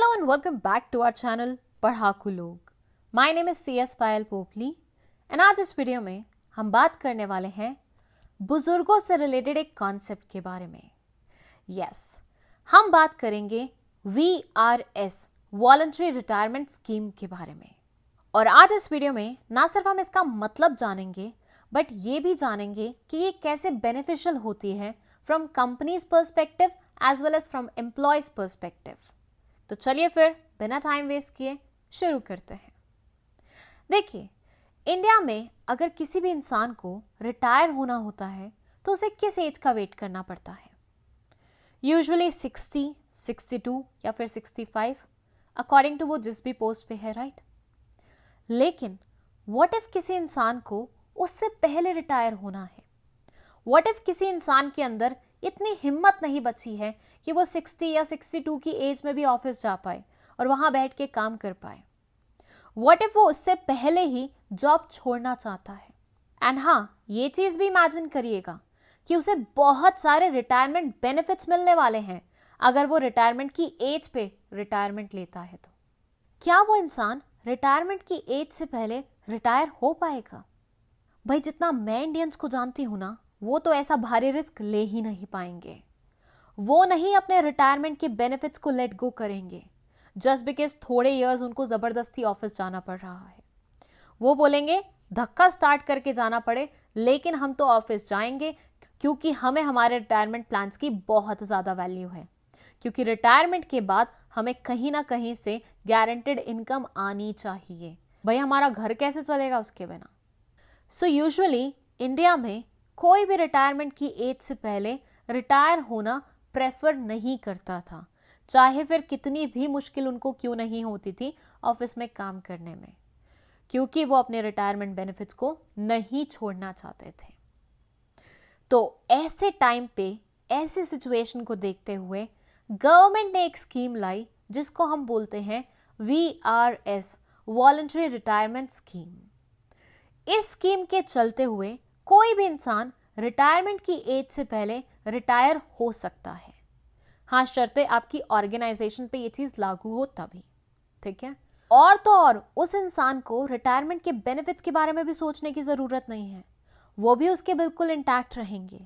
Hello and welcome back to our channel पढ़ाकू लोग। My name is CS Payal Popli and आज इस video में हम बात करने वाले हैं बुजुर्गों से रिलेटेड एक कॉन्सेप्ट के बारे में। Yes, हम बात करेंगे VRS वॉलंटरी रिटायरमेंट स्कीम के बारे में। और आज इस वीडियो में ना सिर्फ हम इसका मतलब जानेंगे बट ये भी जानेंगे कि ये कैसे बेनिफिशियल होती है from companies perspective as well as from employees perspective. तो चलिए फिर बिना टाइम वेस्ट किए शुरू करते हैं। देखिए, इंडिया में अगर किसी भी इंसान को रिटायर होना होता है तो उसे किस एज का वेट करना पड़ता है? यूजुअली 60, 62 या फिर 65 अकॉर्डिंग टू वो जिस भी पोस्ट पे है, राइट? लेकिन व्हाट इफ किसी इंसान को उससे पहले रिटायर होना है? व्हाट इफ किसी इंसान के अंदर इतनी हिम्मत नहीं बची है कि वो 60 या 62 की एज में भी ऑफिस जा पाए और वहां बैठ के काम कर पाए? व्हाट इफ वो उससे पहले ही जॉब छोड़ना चाहता है? एंड हाँ, ये चीज भी इमेजिन करिएगा कि उसे बहुत सारे रिटायरमेंट बेनिफिट्स मिलने वाले हैं अगर वो रिटायरमेंट की एज पे रिटायरमेंट लेता है। तो क्या वो इंसान रिटायरमेंट की एज से पहले रिटायर हो पाएगा? भाई, जितना मैं इंडियंस को जानती हूं ना, वो तो ऐसा भारी रिस्क ले ही नहीं पाएंगे। वो नहीं अपने रिटायरमेंट के बेनिफिट्स को लेट गो करेंगे जस्ट बिकॉज थोड़े इयर्स उनको जबरदस्ती ऑफिस जाना पड़ रहा है। वो बोलेंगे धक्का स्टार्ट करके जाना पड़े लेकिन हम तो ऑफिस जाएंगे क्योंकि हमें हमारे रिटायरमेंट प्लान्स की बहुत ज़्यादा वैल्यू है, क्योंकि रिटायरमेंट के बाद हमें कहीं ना कहीं से गारंटेड इनकम आनी चाहिए। भाई, हमारा घर कैसे चलेगा उसके बिना? सो यूजुअली इंडिया में कोई भी रिटायरमेंट की एज से पहले रिटायर होना प्रेफर नहीं करता था, चाहे फिर कितनी भी मुश्किल उनको क्यों नहीं होती थी ऑफिस में काम करने में, क्योंकि वो अपने रिटायरमेंट बेनिफिट्स को नहीं छोड़ना चाहते थे। तो ऐसे टाइम पे, ऐसी सिचुएशन को देखते हुए गवर्नमेंट ने एक स्कीम लाई जिसको हम बोलते हैं VRS वॉलंटरी रिटायरमेंट स्कीम। इस स्कीम के चलते हुए कोई भी इंसान रिटायरमेंट की एज से पहले रिटायर हो सकता है। हाँ, शर्ते आपकी ऑर्गेनाइजेशन पे ये चीज लागू हो तभी, ठीक है? और तो और उस इंसान को रिटायरमेंट के बेनिफिट्स के बारे में भी सोचने की जरूरत नहीं है, वो भी उसके बिल्कुल इंटैक्ट रहेंगे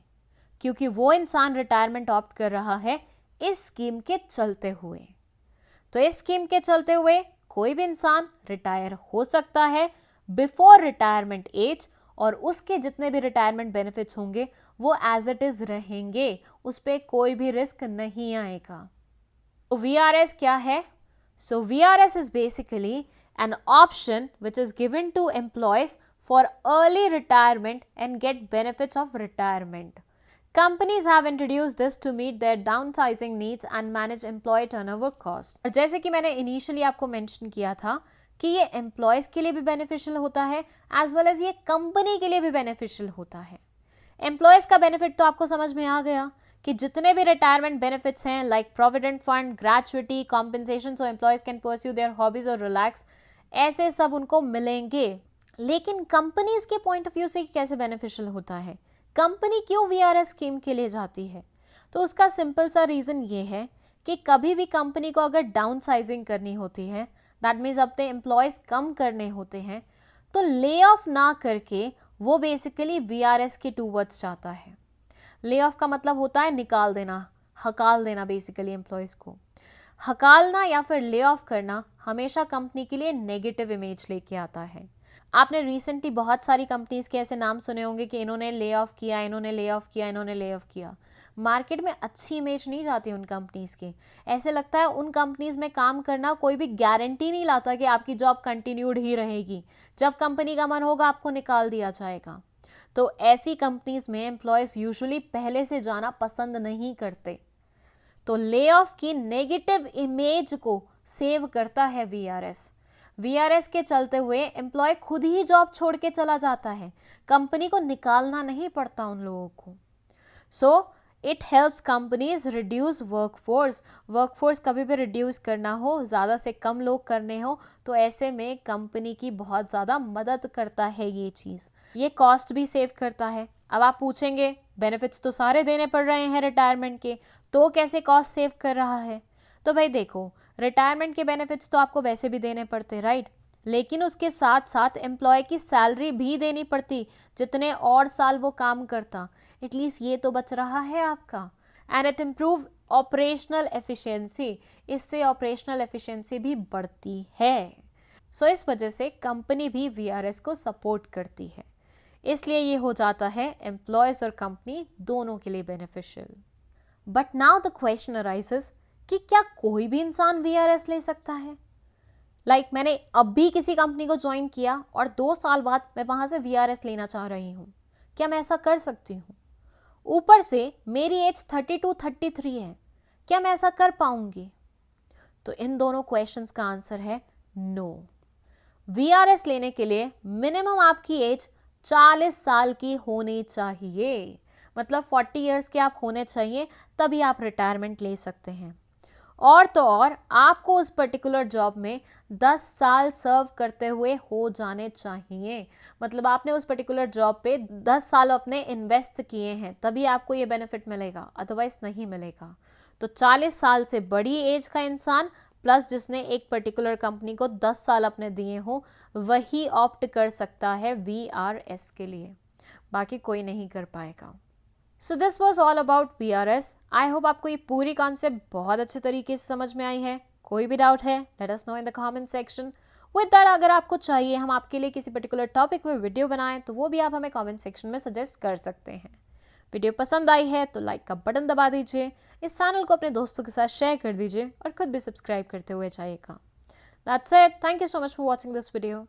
क्योंकि वो इंसान रिटायरमेंट ऑप्ट कर रहा है इस स्कीम के चलते हुए। तो इस स्कीम के चलते हुए कोई भी इंसान रिटायर हो सकता है बिफोर रिटायरमेंट एज, और उसके जितने भी रिटायरमेंट बेनिफिट्स होंगे वो एज इट इज रहेंगे, उस पर कोई भी रिस्क नहीं आएगा। तो VRS क्या है? So VRS is basically an option which is given to employees for early retirement and get benefits of retirement. Companies have introduced this to meet their downsizing needs and manage employee turnover costs. और जैसे कि मैंने initially आपको mention किया था कि ये employees के लिए भी बेनिफिशियल होता है एज वेल एज ये कंपनी के लिए भी बेनिफिशियल होता है। एम्प्लॉयज का बेनिफिट तो आपको समझ में आ गया कि जितने भी रिटायरमेंट बेनिफिट्स हैं like provident fund, gratuity, compensation so employees can pursue there hobbies और रिलैक्स, ऐसे सब उनको मिलेंगे। लेकिन कंपनीज के पॉइंट ऑफ व्यू से कैसे बेनिफिशियल होता है? कंपनी क्यों VRS स्कीम के लिए जाती है? तो उसका सिंपल सा रीजन ये है कि कभी भी कंपनी को अगर डाउन साइजिंग करनी होती है, दैट मीन्स अपने एम्प्लॉयज कम करने होते हैं, तो ले ऑफ ना करके वो बेसिकली VRS के टूवर्ड्स जाता है। ले ऑफ का मतलब होता है निकाल देना, हकाल देना, बेसिकली एम्प्लॉयज को हकालना या फिर ले ऑफ करना हमेशा कंपनी के लिए नेगेटिव इमेज लेके आता है। आपने रिसेंटली बहुत सारी कंपनीज के ऐसे नाम सुने होंगे कि इन्होंने ले ऑफ किया, इन्होंने ले ऑफ किया, इन्होंने ले ऑफ किया। मार्केट में अच्छी इमेज नहीं जाती उन कंपनीज की। ऐसे लगता है उन कंपनीज में काम करना कोई भी गारंटी नहीं लाता कि आपकी जॉब कंटिन्यूड ही रहेगी। जब कंपनी का मन होगा आपको निकाल दिया जाएगा। तो ऐसी कंपनीज में एम्प्लॉयज यूजुअली पहले से जाना पसंद नहीं करते। तो ले ऑफ की नेगेटिव इमेज को सेव करता है VRS के चलते हुए एम्प्लॉय खुद ही जॉब छोड़ के चला जाता है, कंपनी को निकालना नहीं पड़ता उन लोगों को। So it helps companies reduce workforce कभी भी रिड्यूस करना हो, ज़्यादा से कम लोग करने हो, तो ऐसे में कंपनी की बहुत ज़्यादा मदद करता है ये चीज़। ये कॉस्ट भी सेव करता है। अब आप पूछेंगे बेनिफिट्स तो सारे देने पड़ रहे हैं रिटायरमेंट के, तो कैसे कॉस्ट सेव कर रहा है? तो भाई देखो, रिटायरमेंट के बेनिफिट्स तो आपको वैसे भी देने पड़ते, राइट, लेकिन उसके साथ साथ एम्प्लॉय की सैलरी भी देनी पड़ती जितने और साल वो काम करता। एटलीस्ट ये तो बच रहा है आपका। And it improve operational efficiency, इससे ऑपरेशनल एफिशिएंसी भी बढ़ती है। सो इस वजह से कंपनी भी वीआरएस को सपोर्ट करती है, इसलिए ये हो जाता है एम्प्लॉयज और कंपनी दोनों के लिए beneficial. But now the question arises कि क्या कोई भी इंसान वीआरएस ले सकता है? मैंने अभी किसी कंपनी को ज्वाइन किया और 2 साल बाद मैं वहां से वीआरएस लेना चाह रही हूं, क्या मैं ऐसा कर सकती हूँ? ऊपर से मेरी एज 32-33 है, क्या मैं ऐसा कर पाऊंगी? तो इन दोनों क्वेश्चंस का आंसर है नो। वीआरएस लेने के लिए मिनिमम आपकी एज 40 साल की होनी चाहिए, मतलब 40 इयर्स के आप होने चाहिए, तभी आप रिटायरमेंट ले सकते हैं। और तो और आपको उस पर्टिकुलर जॉब में 10 साल सर्व करते हुए हो जाने चाहिए, मतलब आपने उस पर्टिकुलर जॉब पे 10 साल अपने इन्वेस्ट किए हैं, तभी आपको ये बेनिफिट मिलेगा, अदरवाइज नहीं मिलेगा। तो 40 साल से बड़ी एज का इंसान प्लस जिसने एक पर्टिकुलर कंपनी को 10 साल अपने दिए हो, वही ऑप्ट कर सकता है वीआरएस के लिए, बाकी कोई नहीं कर पाएगा। So this was all about VRS. I hope आपको ये पूरी कॉन्सेप्ट बहुत अच्छे तरीके से समझ में आई है। कोई भी डाउट है, let us know in the comment section. With that, अगर आपको चाहिए हम आपके लिए किसी पर्टिकुलर टॉपिक में वीडियो बनाएं तो वो भी आप हमें कमेंट सेक्शन में सजेस्ट कर सकते हैं। वीडियो पसंद आई है तो लाइक का बटन दबा दीजिए, इस चैनल को अपने दोस्तों के साथ शेयर कर दीजिए और खुद भी सब्सक्राइब करते हुए जाइएगा। That's it, thank you so much for watching this video.